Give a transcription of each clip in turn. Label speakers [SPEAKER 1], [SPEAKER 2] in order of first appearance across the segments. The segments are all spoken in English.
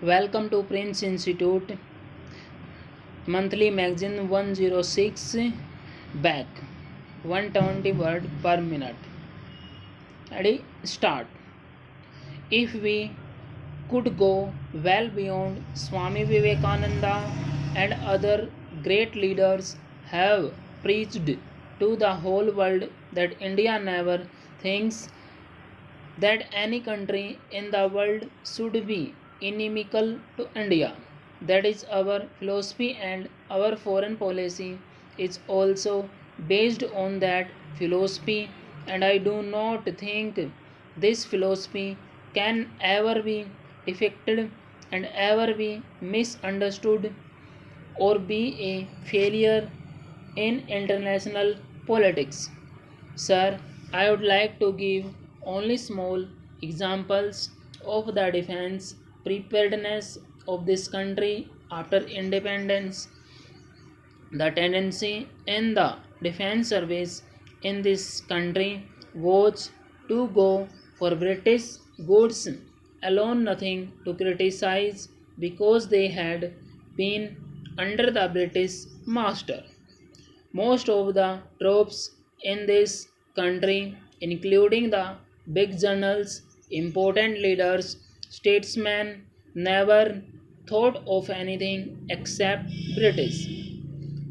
[SPEAKER 1] Welcome to Prince Institute monthly magazine 106 back 120 word per minute. Ready? Start. If we could go well beyond Swami Vivekananda and other great leaders have preached to the whole world that India never thinks that any country in the world should be inimical to India. That is our philosophy, and our foreign policy is also based on that philosophy. And I do not think this philosophy can ever be defected and ever be misunderstood or be a failure in international politics. Sir, I would like to give only small examples of the defense preparedness of this country after independence. The tendency in the defense service in this country was to go for British goods alone, nothing to criticize because they had been under the British master. Most of the troops in this country, including the big generals, important leaders, statesmen, never thought of anything except British.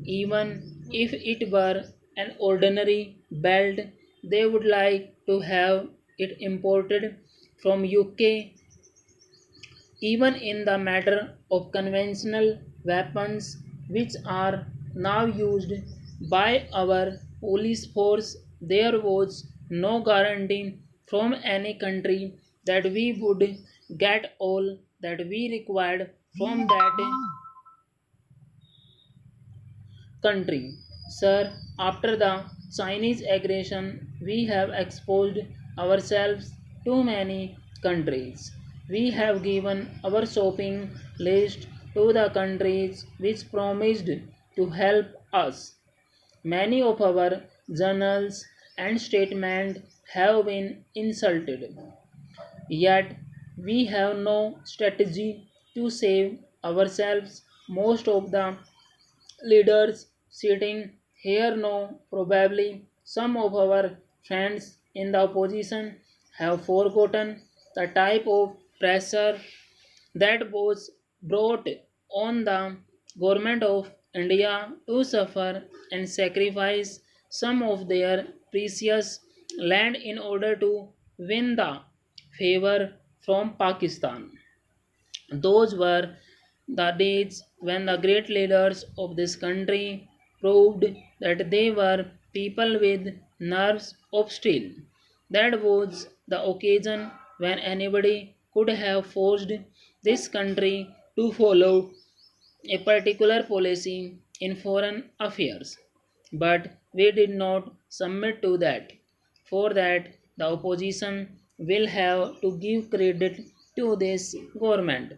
[SPEAKER 1] Even if it were an ordinary belt, they would like to have it imported from UK. Even in the matter of conventional weapons, which are now used by our police force, there was no guarantee from any country that we would get all that we required from that country. Sir, after the Chinese aggression, we have exposed ourselves to many countries. We have given our shopping list to the countries which promised to help us. Many of our journals and statements have been insulted. Yet we have no strategy to save ourselves. Most of the leaders sitting here know probably some of our friends in the opposition have forgotten the type of pressure that was brought on the government of India to suffer and sacrifice some of their precious land in order to win the favor from Pakistan. Those were the days when the great leaders of this country proved that they were people with nerves of steel. That was the occasion when anybody could have forced this country to follow a particular policy in foreign affairs. But we did not submit to that. For that, the opposition will have to give credit to this government.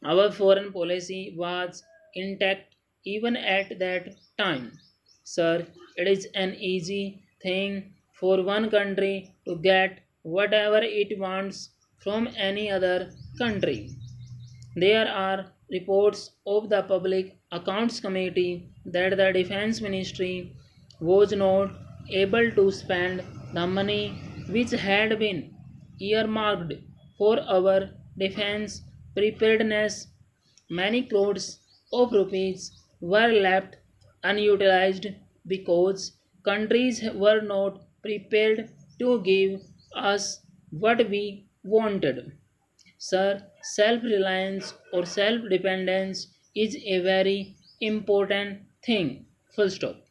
[SPEAKER 1] Our foreign policy was intact even at that time. Sir, it is an easy thing for one country to get whatever it wants from any other country. There are reports of the Public Accounts Committee that the Defense Ministry was not able to spend the money which had been earmarked for our defense preparedness. Many crores of rupees were left unutilized because countries were not prepared to give us what we wanted. Sir, self reliance or self dependence is a very important thing. Full stop.